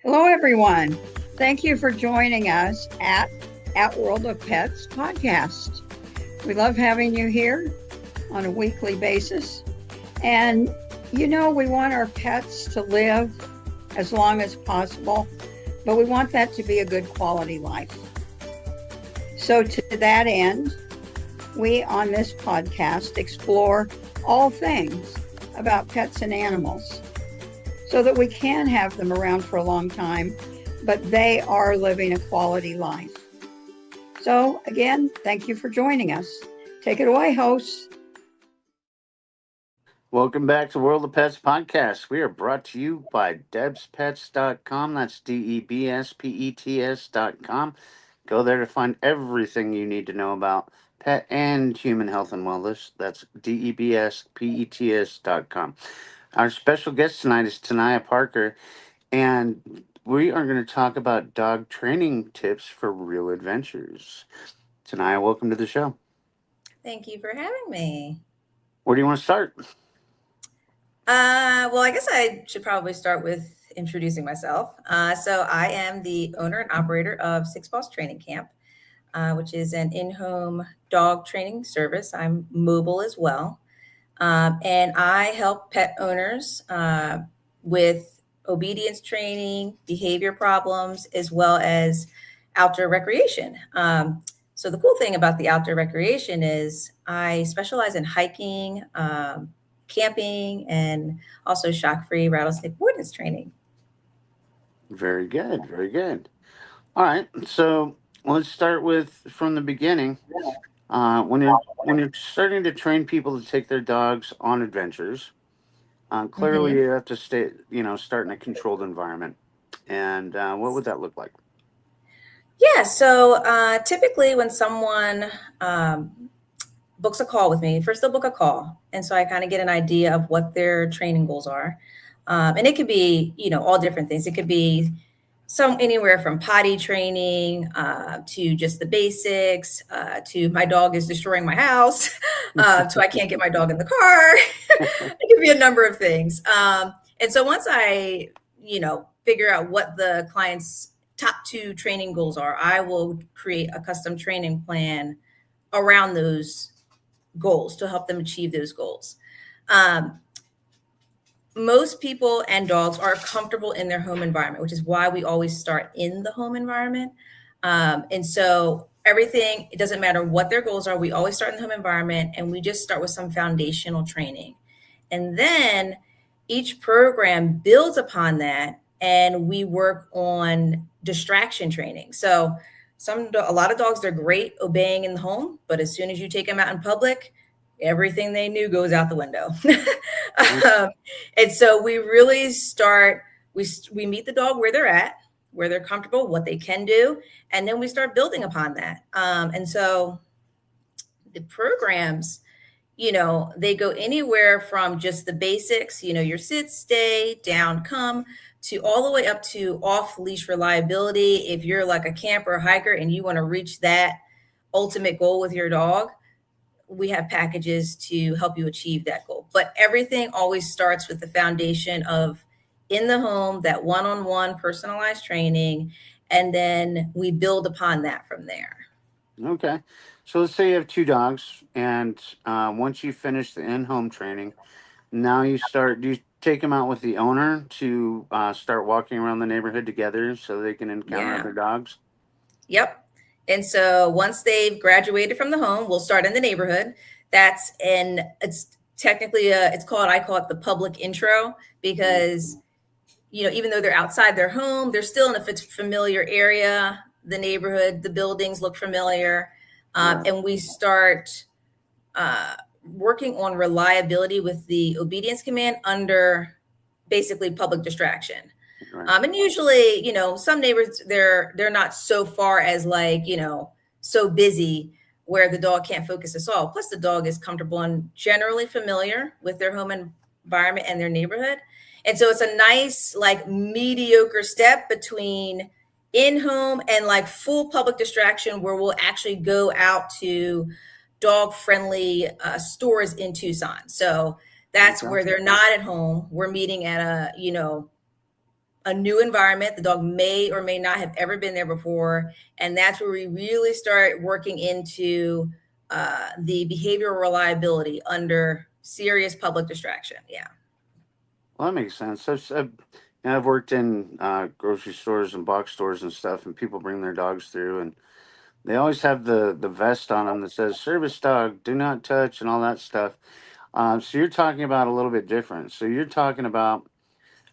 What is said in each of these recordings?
Hello, everyone. Thank you for joining us at World of Pets podcast. We love having you here on a weekly basis. And we want our pets to live as long as possible, but we want that to be a good quality life. So, to that end, we on this podcast explore all things about pets and animals so that we can have them around for a long time, but they are living a quality life. So, again, thank you for joining us. Take it away, hosts. Welcome back to World of Pets podcast. We are brought to you by debspets.com. That's DEBSPETS.com. Go there to find everything you need to know about pet and human health and wellness. That's DEBSPETS.com. Our special guest tonight is Taniyah Parker, and we are going to talk about dog training tips for real adventures. Taniyah, welcome to the show. Thank you for having me. Where do you want to start? Well, I guess I should probably start with introducing myself. So I am the owner and operator of Six Paws Training Camp, which is an in-home dog training service. I'm mobile as well. And I help pet owners with obedience training, behavior problems, as well as outdoor recreation. So the cool thing about the outdoor recreation is I specialize in hiking, camping, and also shock-free rattlesnake avoidance training. Very good. Very good. All right. So let's start with from the beginning. When you're starting to train people to take their dogs on adventures, clearly hmm you have to start in a controlled environment. And what would that look like? Yeah, so typically when someone books a call with me, first they'll book a call. And so I kind of get an idea of what their training goals are. And it could be, all different things. It could be some anywhere from potty training to just the basics to my dog is destroying my house to I can't get my dog in the car. It could be a number of things. And so once I, figure out what the client's top two training goals are, I will create a custom training plan around those goals to help them achieve those goals. Um, Most people and dogs are comfortable in their home environment, which is why we always start in the home environment. And so everything, it doesn't matter what their goals are, we always start in the home environment and we just start with some foundational training. And then each program builds upon that and we work on distraction training. So a lot of dogs, they're great obeying in the home, but as soon as you take them out in public, everything they knew goes out the window. um, and so we really start, we meet the dog where they're at, where they're comfortable, what they can do, and then we start building upon that. And so the programs, they go anywhere from just the basics, your sit, stay, down, come, to all the way up to off leash reliability. If you're like a camper or hiker and you want to reach that ultimate goal with your dog, we have packages to help you achieve that goal. But everything always starts with the foundation of in the home, that one-on-one personalized training, and then we build upon that from there. Okay. So let's say you have two dogs, and once you finish the in-home training, now do you take them out with the owner to start walking around the neighborhood together so they can encounter Yeah. other dogs? Yep. And so once they've graduated from the home, we'll start in the neighborhood. It's technically I call it the public intro because, even though they're outside their home, they're still in a familiar area. The neighborhood, the buildings look familiar. Right. And we start working on reliability with the obedience command under basically public distraction. Right. And usually, some neighbors, they're not so far as so busy where the dog can't focus at all. Plus the dog is comfortable and generally familiar with their home environment and their neighborhood. And so it's a nice, mediocre step between in-home and full public distraction where we'll actually go out to dog-friendly stores in Tucson. So that's Okay. where they're not at home. We're meeting at a new environment. The dog may or may not have ever been there before. And that's where we really start working into the behavioral reliability under serious public distraction. Yeah. Well, that makes sense. I've worked in grocery stores and box stores and stuff, and people bring their dogs through, and they always have the vest on them that says "Service Dog, Do Not Touch" and all that stuff. So you're talking about a little bit different. So you're talking about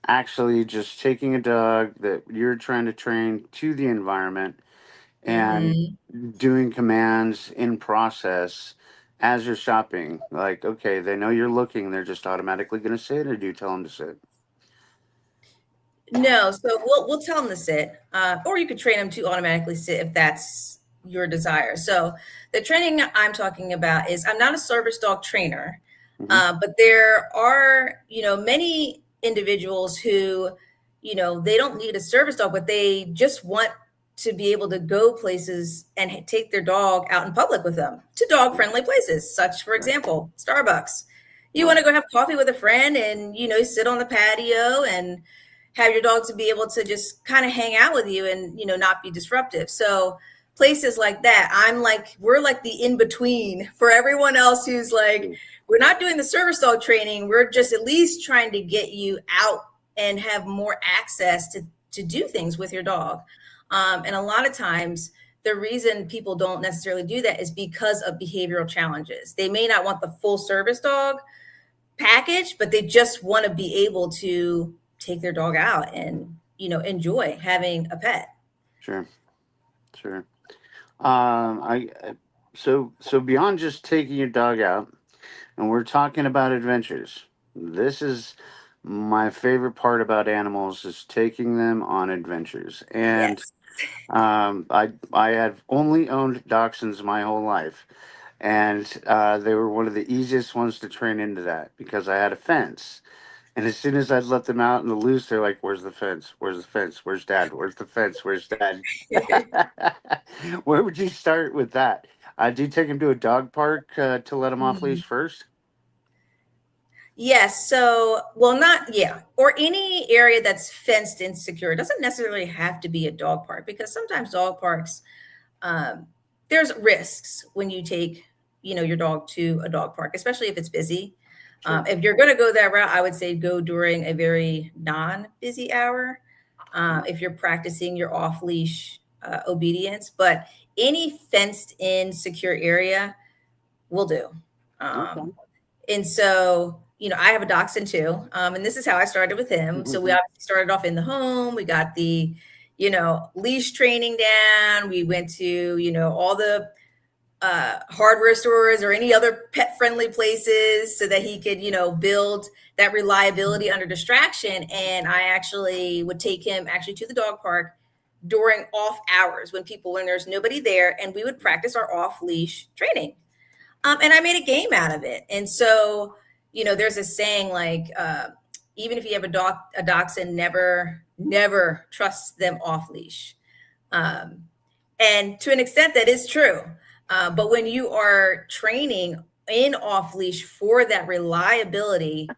actually just taking a dog that you're trying to train to the environment and Hmm. doing commands in process as you're shopping. Like, okay, they know you're looking, they're just automatically going to sit, or do you tell them to sit? No, so we'll tell them to sit, or you could train them to automatically sit if that's your desire. So the training I'm talking about is I'm not a service dog trainer, Hmm. but there are many individuals who they don't need a service dog, but they just want to be able to go places and take their dog out in public with them to dog friendly places, such for Right. example Starbucks. You want Right. to go have coffee with a friend and sit on the patio and have your dog to be able to just kind of hang out with you and not be disruptive. So places like that, we're like the in between for everyone else who's like, Mm. we're not doing the service dog training, we're just at least trying to get you out and have more access to do things with your dog. And a lot of times the reason people don't necessarily do that is because of behavioral challenges. They may not want the full service dog package, but they just want to be able to take their dog out and enjoy having a pet. Sure. Sure. So beyond just taking your dog out, and we're talking about adventures. This is my favorite part about animals is taking them on adventures. And Yes. I have only owned dachshunds my whole life, and they were one of the easiest ones to train into that because I had a fence. And as soon as I'd let them out in the loose, they're like, "Where's the fence? Where's the fence? Where's Dad? Where's the fence? Where's Dad?" Where would you start with that? Do you take them to a dog park to let them off Mm. leash first? Yes. So, well, not, yeah, or any area that's fenced and secure. It doesn't necessarily have to be a dog park because sometimes dog parks, um, there's risks when you take, your dog to a dog park, especially if it's busy. Sure. If you're going to go that route, I would say go during a very non-busy hour. If you're practicing your off-leash obedience, but any fenced-in secure area will do. Okay. Um, and so, I have a dachshund too. And this is how I started with him. So we obviously started off in the home. We got the, leash training down. We went to, all the hardware stores or any other pet friendly places so that he could, build that reliability under distraction. And I actually would take him actually to the dog park during off hours when there's nobody there, and we would practice our off leash training. And I made a game out of it. And so, there's a saying like, even if you have a dachshund, never trust them off leash. Um, and to an extent, that is true. But when you are training in off leash for that reliability,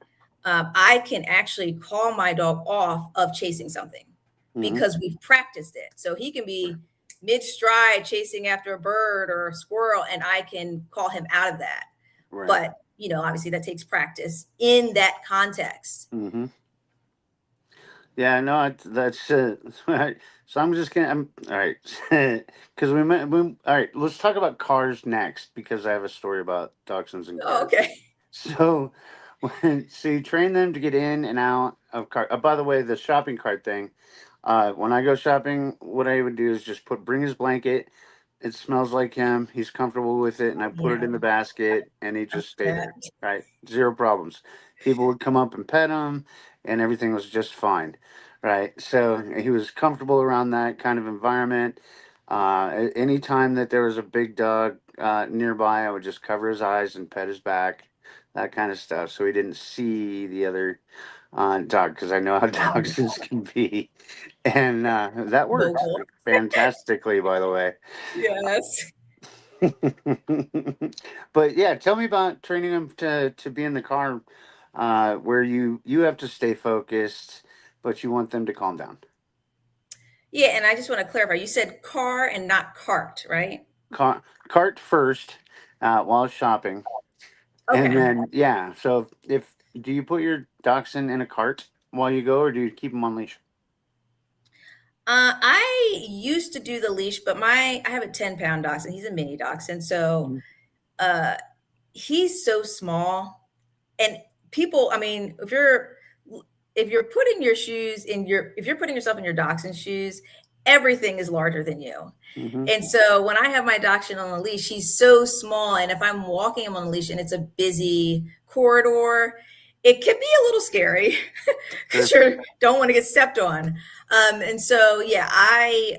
I can actually call my dog off of chasing something Hmm. because we've practiced it. So he can be mid stride chasing after a bird or a squirrel, and I can call him out of that. Right. But, obviously that takes practice in that context. Hmm. Yeah, no, that's right. So I'm just gonna. All right, because all right. Let's talk about cars next because I have a story about dachshunds and Oh, cars. okay. So, so you train them to get in and out of car. By the way, the shopping cart thing. When I go shopping, what I would do is just bring his blanket. It smells like him. He's comfortable with it, and I put it Yeah. in the basket, and he just stay Yeah. there. Right, zero problems. People would come up and pet him, and everything was just fine. Right, so he was comfortable around that kind of environment. Anytime that there was a big dog nearby, I would just cover his eyes and pet his back, that kind of stuff, so he didn't see the other dog because I know how dachshunds can be, and that worked Vocal. fantastically, by the way. Yes. But yeah, tell me about training them to be in the car, where you have to stay focused. but you want them to calm down. Yeah, and I just want to clarify. You said car and not cart, right? Cart first while shopping, and Okay. then yeah. So if do you put your dachshund in a cart while you go, or do you keep them on leash? I used to do the leash, but I have a 10-pound dachshund. He's a mini dachshund, so Mhm. uh, he's so small. And people, I mean, if you're putting your shoes in your if you're putting yourself in your dachshund shoes, everything is larger than you. Mm-hmm. And so when I have my dachshund on a leash, he's so small. And if I'm walking him on a leash and it's a busy corridor, it can be a little scary because Sure. you don't want to get stepped on. And so, yeah, I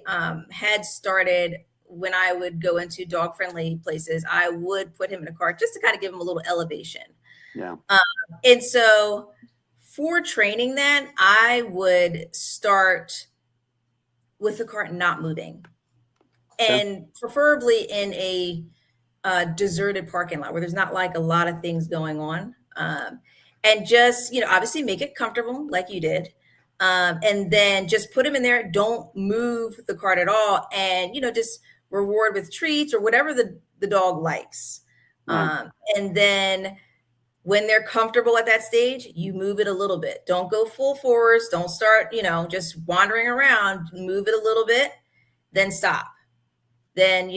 had started when I would go into dog friendly places, I would put him in a cart just to kind of give him a little elevation. Yeah. Um, and so for training that, I would start with the cart not moving Okay. and preferably in a deserted parking lot where there's not like a lot of things going on. And just, obviously make it comfortable like you did. And then just put them in there. Don't move the cart at all. And, just reward with treats or whatever the dog likes. Right. And then when they're comfortable at that stage, you move it a little bit. Don't go full force. Don't start, just wandering around. Move it a little bit, then stop. Then,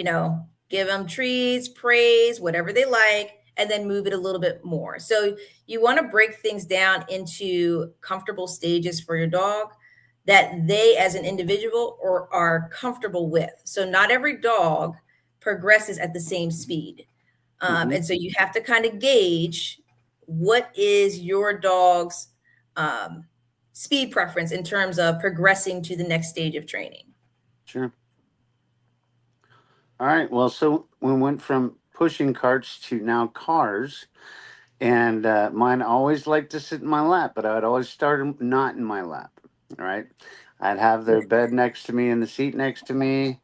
give them treats, praise, whatever they like, and then move it a little bit more. So you want to break things down into comfortable stages for your dog that they as an individual or are comfortable with. So not every dog progresses at the same speed. Mm-hmm. And so you have to kind of gauge what is your dog's um, speed preference in terms of progressing to the next stage of training. Sure. All right. Well, so we went from pushing carts to now cars, and mine always liked to sit in my lap, but I would always start 'em not in my lap. All right. I'd have their bed next to me and the seat next to me,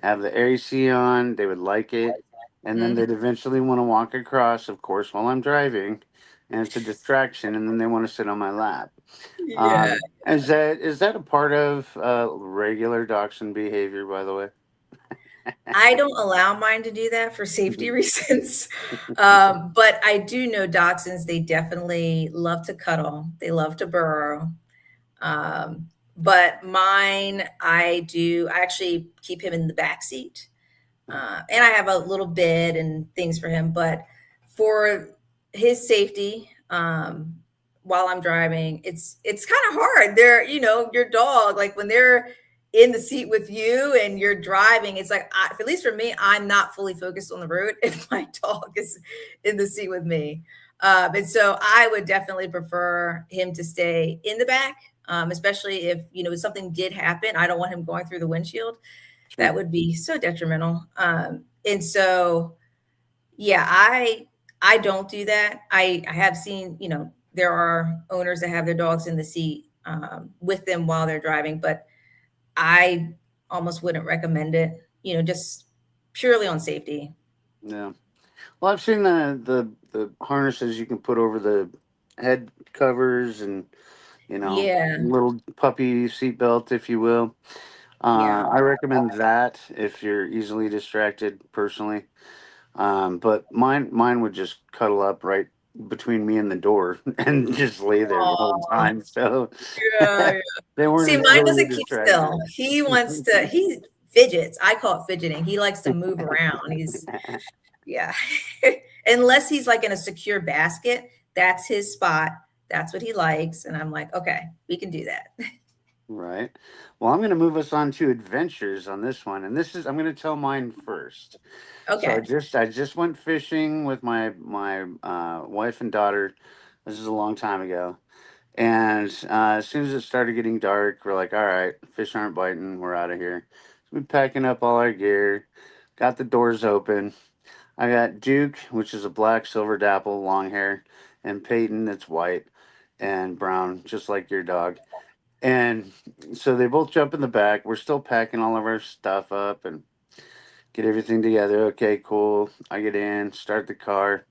have the AC on. They would like it, and then Mhm. they'd eventually want to walk across, of course, while I'm driving, and it's a distraction, and then they want to sit on my lap. Yeah. Is that a part of regular dachshund behavior, by the way? I don't allow mine to do that for safety reasons. But I do know dachshunds, they definitely love to cuddle, they love to burrow. But mine, I actually keep him in the back seat. And I have a little bed and things for him. But for his safety, while I'm driving, it's kind of hard. They're, your dog, like when they're in the seat with you and you're driving, it's like, at least for me, I'm not fully focused on the road if my dog is in the seat with me. And so I would definitely prefer him to stay in the back, especially if, something did happen. I don't want him going through the windshield. Sure. That would be so detrimental. And so, yeah, I don't do that. I have seen, there are owners that have their dogs in the seat with them while they're driving, but I almost wouldn't recommend it, just purely on safety. Yeah. Well, I've seen the harnesses you can put over the head covers and Yeah, little puppy seatbelt, if you will. yeah. I recommend that if you're easily distracted, personally. But mine would just cuddle up right between me and the door and just lay there the whole Aw, time. So yeah, yeah. they See, weren't mine really a doesn't keep still. distraction. He fidgets. I call it fidgeting. He likes to move around. Yeah. Unless he's like in a secure basket, that's his spot. That's what he likes. And I'm like, okay, we can do that. Right. Well, I'm going to move us on to adventures on this one, and I'm going to tell mine first. So I Okay. just went fishing with my wife and daughter. This is a long time ago, and as soon as it started getting dark, we're like, all right, fish aren't biting. We're out of here. So we packing up all our gear, got the doors open. I got Duke, which is a black silver dapple, long hair, and Peyton, that's white and brown, just like your dog. And so they both jump in the back. We're still packing all of our stuff up and get everything together. Okay, cool. I get in, start the car.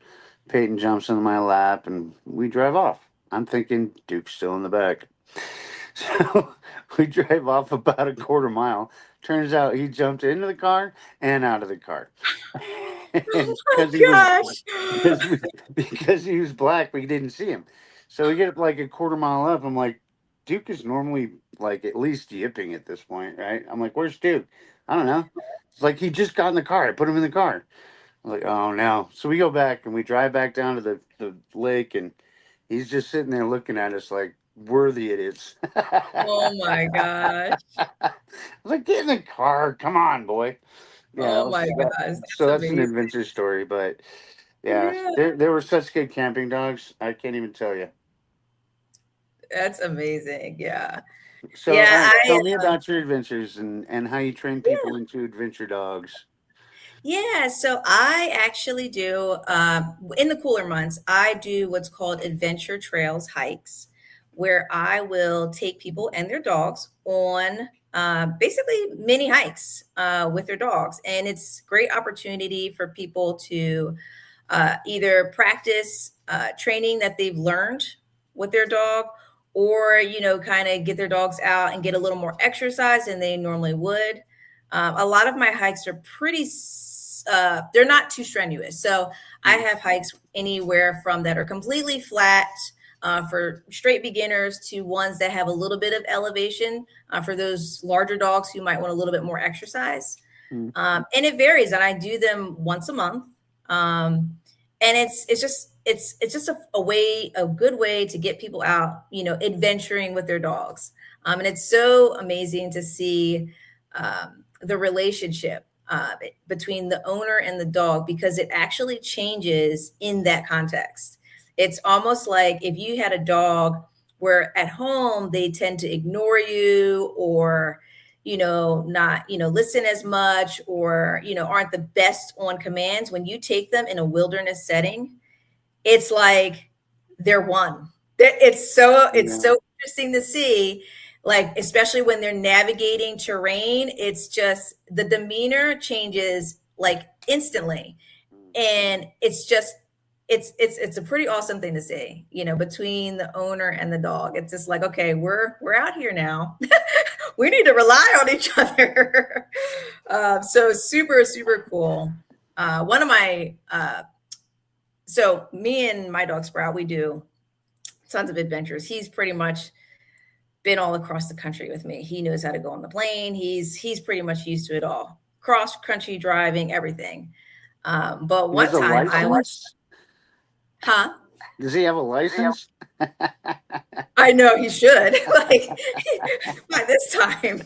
Peyton jumps into my lap and we drive off. I'm thinking Duke's still in the back. So we drive off about a quarter mile. Turns out he jumped into the car and out of the car. And Oh because he was my gosh. because we, because he was black, we didn't see him. So we get like a quarter mile up. I'm like, Duke is normally like at least yipping at this point, right? I'm like, where's Duke? I don't know. It's like he just got in the car. I put him in the car. I was like, oh no. So we go back and we drive back down to the lake, and he's just sitting there looking at us like we're the idiots. Oh my gosh. I was like, get in the car. Come on, boy. Yeah, Oh my gosh. That's so that's an amazing. adventure story. But yeah, Yeah, there were such good camping dogs. I can't even tell you. that's amazing. Yeah. So, all Yeah, right, I tell me about your adventures and how you train people into adventure dogs. Yeah, so I actually do, in the cooler months, I do what's called adventure trails hikes, where I will take people and their dogs on basically mini hikes with their dogs. And it's great opportunity for people to either practice training that they've learned with their dog, or kind of get their dogs out and get a little more exercise than they normally would. A lot of my hikes are they're not too strenuous. So I Mm, have hikes anywhere from that are completely flat for straight beginners to ones that have a little bit of elevation for those larger dogs who might want a little bit more exercise. mm, And it varies, and I do them once a month. Um, and it's just a good way to get people out, adventuring with their dogs. And it's so amazing to see the relationship between the owner and the dog, because it actually changes in that context. It's almost like if you had a dog where at home they tend to ignore you, or not listen as much, or aren't the best on commands. When you take them in a wilderness setting, it's like they're one. It's yeah. so interesting to see, like especially when they're navigating terrain. It's just the demeanor changes like instantly, Mm. and it's a pretty awesome thing to see, between the owner and the dog. It's just like, okay, we're out here now. We need to rely on each other. So super super cool. One of my So me and my dog Sprout, we do tons of adventures. He's pretty much been all across the country with me. He knows how to go on the plane. He's pretty much used to it all. Cross country driving, everything. But He has one a time I was, license? huh? Does he have a license? I know he should. Like by this time.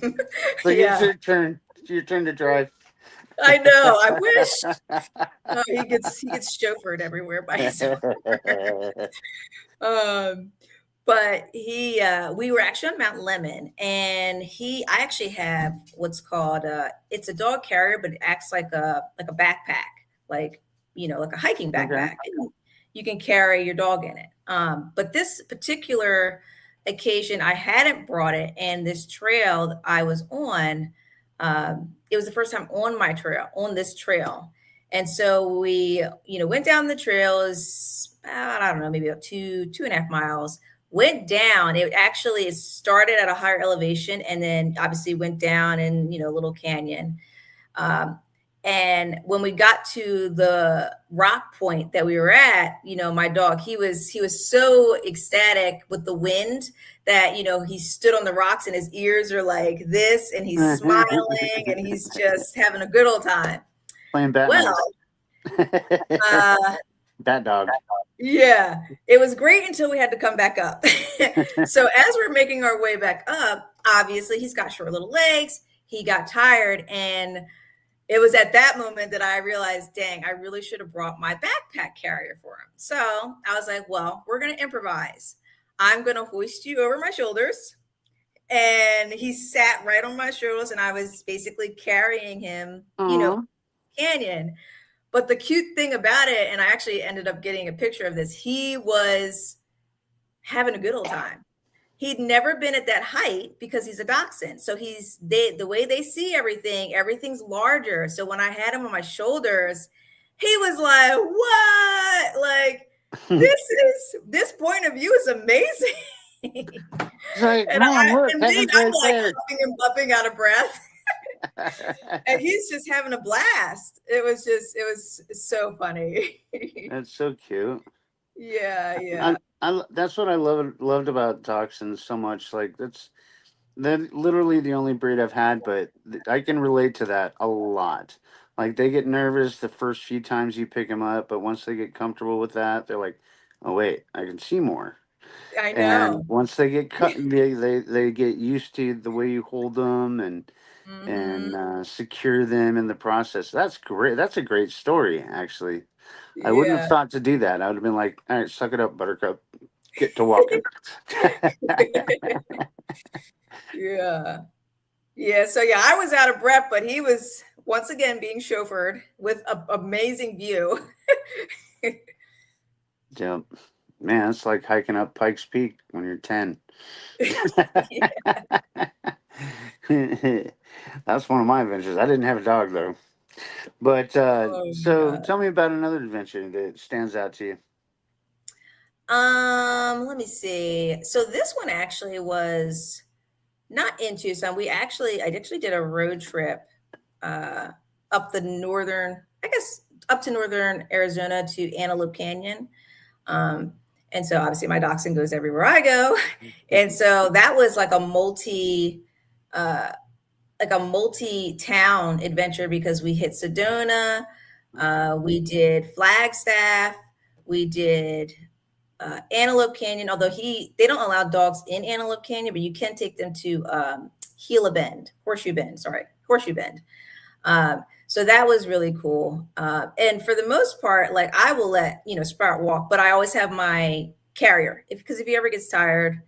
So it's Yeah, your turn. It's your turn to drive. I know. I wish. Oh, he gets chauffeured everywhere by his um but we were actually on Mount Lemon, and I actually have what's called it's a dog carrier, but it acts like a backpack, like like a hiking Okay. backpack, and you can carry your dog in it. But this particular occasion I hadn't brought it, and this trail that I was on, it was the first time on this trail. And so we went down the trail. Is I don't know, maybe about 2.5 miles. Went down. It started at a higher elevation, and then obviously went down in a little canyon. Um, and when we got to the rock point that we were at, my dog, he was so ecstatic with the wind that he stood on the rocks, and his ears are like this, and he's smiling, and he's just having a good old time. Playing Batman. Well, uh, Bat dog. yeah, it was great until we had to come back up. So as we're making our way back up, obviously he's got short little legs. He got tired, and it was at that moment that I realized, dang, I really should have brought my backpack carrier for him. So I was like, well, we're going to improvise. I'm going to hoist you over my shoulders. And he sat right on my shoulders, and I was basically carrying him, Aw. canyon. But the cute thing about it, and I actually ended up getting a picture of this, he was having a good old time. He'd never been at that height because he's a dachshund. So the way they see everything, everything's larger. So when I had him on my shoulders, he was like, what? Like, this point of view is amazing. It's like, And come on, look, indeed, heaven's I'm right like there. huffing and puffing out of breath. And he's just having a blast. It was so funny. That's so cute. Yeah, yeah. That's what I loved about dachshunds so much. Like they're literally the only breed I've had, but I can relate to that a lot. Like they get nervous the first few times you pick them up, but once they get comfortable with that, they're like, "Oh wait, I can see more." I And know. once they get cut, they get used to the way you hold them and Hmm. secure them in the process. That's great. That's a great story, actually. I wouldn't have Yeah. thought to do that. I would have been like, "All right, suck it up, Buttercup. Get to walking." Yeah. Yeah. So yeah, I was out of breath, but he was once again being chauffeured with an amazing view. Yep. Man, it's like hiking up Pikes Peak when you're 10. That's one of my adventures. I didn't have a dog though. But Oh my so God. tell me about another adventure that stands out to you. Let me see. So this one actually was not in Tucson. I actually did a road trip uh, up the northern, I guess, up to northern Arizona to Antelope Canyon. Um, and so obviously my dachshund goes everywhere I go. And so that was uh, like a multi-town adventure because we hit Sedona, we did Flagstaff, we did Antelope Canyon. Although they don't allow dogs in Antelope Canyon, but you can take them to Gila Bend, Horseshoe Bend. Sorry, Horseshoe Bend. So that was really cool. And for the most part, like I will let Sprout walk, but I always have my carrier because if he ever gets tired,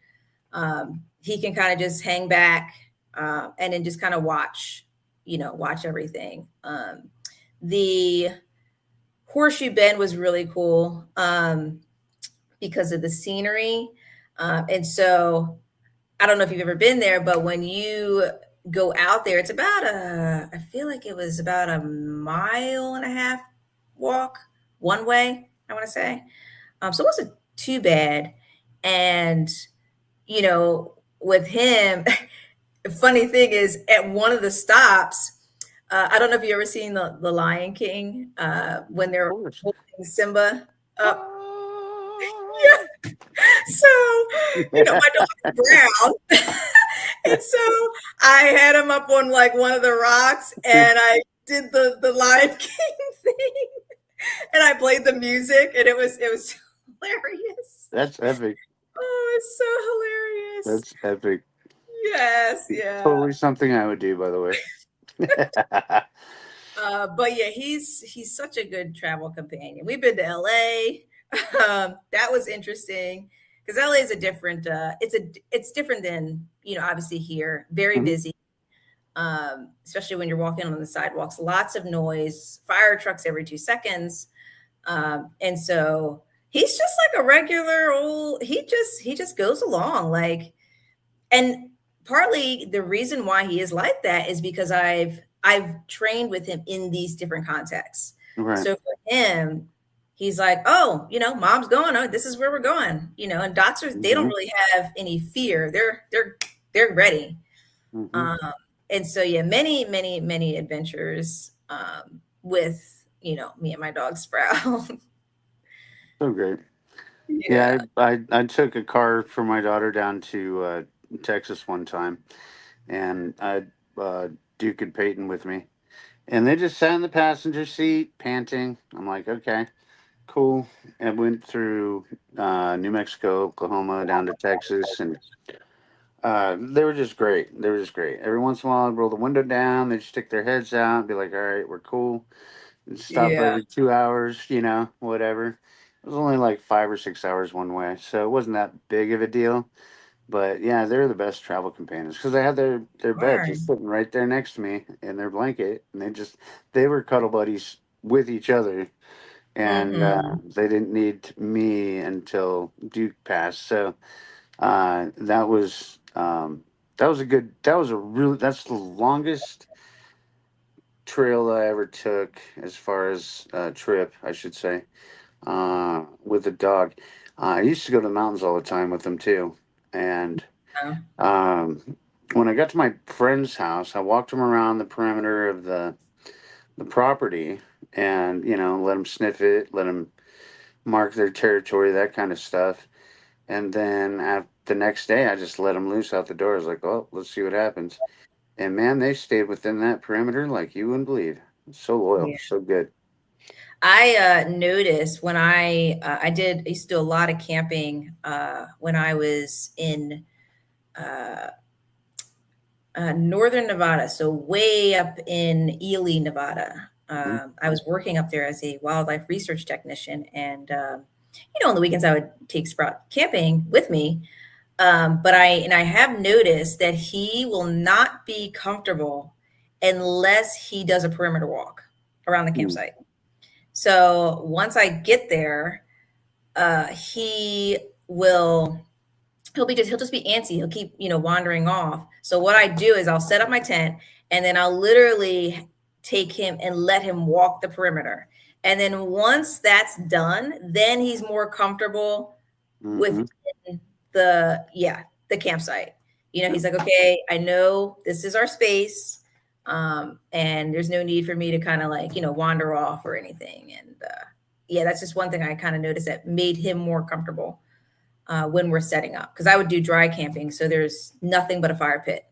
he can kind of just hang back and then just kind of watch everything. The Horseshoe Bend was really cool because of the scenery. And so I don't know if you've ever been there, but when you go out there, I feel like it was about a mile and a half walk one way, I want to say. So it wasn't too bad. And, with him, the funny thing is at one of the stops, I don't know if you ever seen the Lion King when Of they're course. holding Simba up. Oh. So, Yeah. my dog is brown. And so I had him up on like one of the rocks and I did the Lion King thing and I played the music and it was hilarious. That's epic. Oh, it's so hilarious. That's epic. Yes, yeah. Totally something I would do, by the way. But yeah, he's such a good travel companion. We've been to LA. That was interesting because LA is a different. It's different than obviously here. Very Mhm. busy, especially when you're walking on the sidewalks. Lots of noise, fire trucks every 2 seconds, and so he's just like a regular old. He just goes along like and partly the reason why he is like that is because I've trained with him in these different contexts. Right. So for him, he's like, oh, mom's going. Oh, this is where we're going. And doctors, they don't Hmm. really have any fear. They're ready. Hmm. Um, and so yeah, many, many, many adventures with me and my dog Sprout. So great. Yeah, Yeah, I took a car for my daughter down to Texas one time, and I had Duke and Peyton with me, and they just sat in the passenger seat, panting. I'm like, okay, cool. And went through New Mexico, Oklahoma, down to Texas, and they were just great. They were just great. Every once in a while, I'd roll the window down. They'd stick their heads out and be like, all right, we're cool. And stop yeah, every 2 hours, whatever. It was only like 5 or 6 hours one way, so it wasn't that big of a deal. But yeah, they're the best travel companions because they had their bed sure. just sitting right there next to me in their blanket, and they were cuddle buddies with each other, and Hmm. they didn't need me until Duke passed. So that was a good. That's the longest trail that I ever took as far as trip, I should say, with a dog. I used to go to the mountains all the time with them too. And Oh, when I got to my friend's house, I walked him around the perimeter of the property, and let them sniff it, let them mark their territory, that kind of stuff. And then the next day, I just let them loose out the door. I was like, "Oh, let's see what happens." And man, they stayed within that perimeter like you wouldn't believe. So loyal, yeah. so good. I noticed when I used to do a lot of camping when I was in uh, northern Nevada, so way up in Ely, Nevada. Mhm. I was working up there as a wildlife research technician, and on the weekends I would take Sprout camping with me. But I have noticed that he will not be comfortable unless he does a perimeter walk around the Mm, campsite. So once I get there, he will he'll just be antsy. He'll keep, wandering off. So what I do is I'll set up my tent and then I'll literally take him and let him walk the perimeter. And then once that's done, then he's more comfortable mm-hmm. within the campsite. He's like, okay, I know this is our space. And there's no need for me to kind of like, wander off or anything. And yeah, that's just one thing I kind of noticed that made him more comfortable when we're setting up, because I would do dry camping, so there's nothing but a fire pit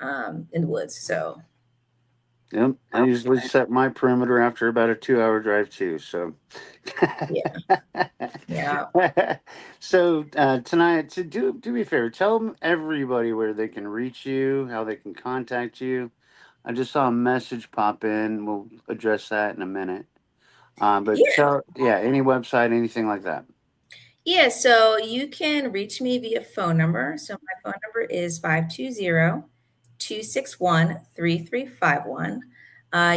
in the woods. So Yep. I usually set my perimeter after about a 2-hour drive too. So, yeah, yeah, so tonight, to do me a favor, tell them everybody where they can reach you, how they can contact you. I just saw a message pop in. We'll address that in a minute. But yeah, tell, yeah, any website, anything like that. yeah. So you can reach me via phone number. So my phone number is 520-261-3351.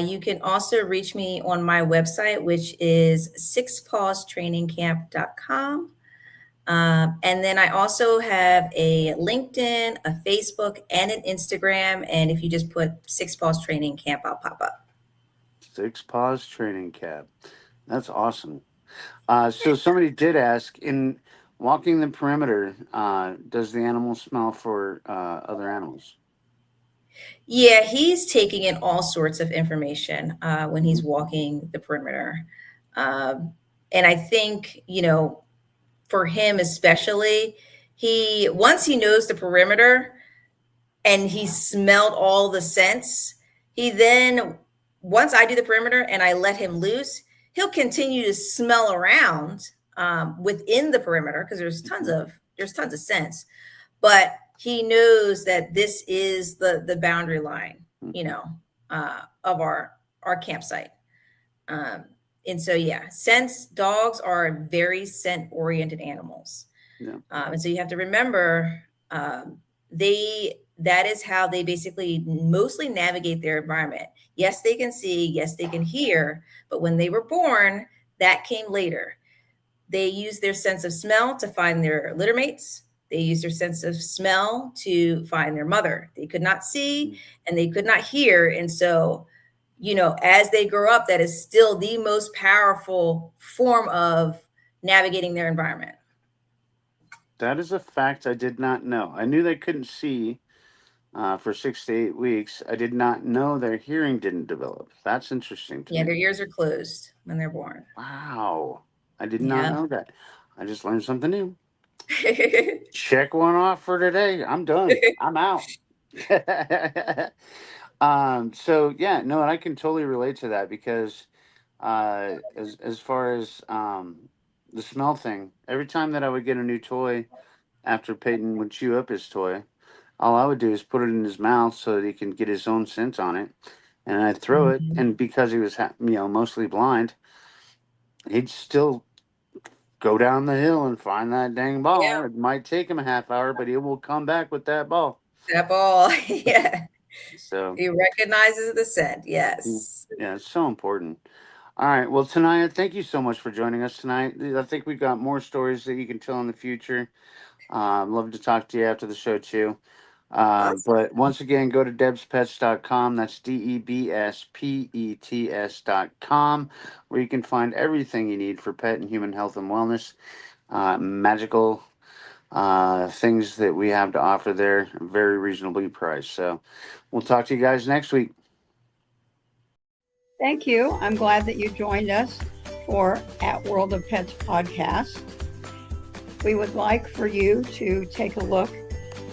You can also reach me on my website, which is sixpawstrainingcamp.com. And then I also have a LinkedIn, a Facebook, and an Instagram. And if you just put Six Paws Training Camp, I'll pop up. Six Paws Training Cab. That's awesome. So somebody did ask, in walking the perimeter, does the animal smell for other animals? Yeah, he's taking in all sorts of information when he's walking the perimeter. Um, and I think, for him especially, once he knows the perimeter, and he smelled all the scents. He then, once I do the perimeter and I let him loose, he'll continue to smell around within the perimeter because there's tons of scents. But he knows that this is the boundary line, of our campsite. Um, and so yeah, scents. Dogs are very scent oriented animals. Yeah. And so you have to remember they that is how they basically mostly navigate their environment. Yes, they can see, yes, they can hear, but when they were born, that came later. They use their sense of smell to find their litter mates. They use their sense of smell to find their mother. They could not see and they could not hear. And so, as they grow up, that is still the most powerful form of navigating their environment. That is a fact I did not know. I knew they couldn't see for 6 to 8 weeks. I did not know their hearing didn't develop. That's interesting to Yeah, me. their ears are closed when they're born. Wow. I did not Yeah. know that. I just learned something new. Check one off for today. I'm done. I'm out. So yeah, no, and I can totally relate to that because as far as the smell thing, every time that I would get a new toy after Peyton would chew up his toy, all I would do is put it in his mouth so that he can get his own scent on it, and I'd throw it. Mhm. And because he was mostly blind, he'd still go down the hill and find that dang ball. Yeah, It might take him a half hour, but he will come back with that ball. that ball. Yeah. So He recognizes the scent. Yes. yeah, it's so important. All right. Well, Taniyah, thank you so much for joining us tonight. I think we've got more stories that you can tell in the future. Love to talk to you after the show, too. Awesome. But once again, go to debspets.com. That's DEBSPETS.com, where you can find everything you need for pet and human health and wellness. Magical things that we have to offer there, very reasonably priced. So we'll talk to you guys next week. Thank you. I'm glad that you joined us for At World of Pets podcast. We would like for you to take a look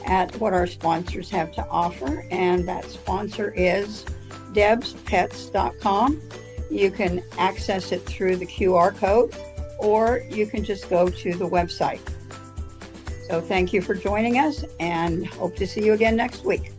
at what our sponsors have to offer, and that sponsor is debspets.com. You can access it through the QR code, or you can just go to the website. So thank you for joining us, and hope to see you again next week.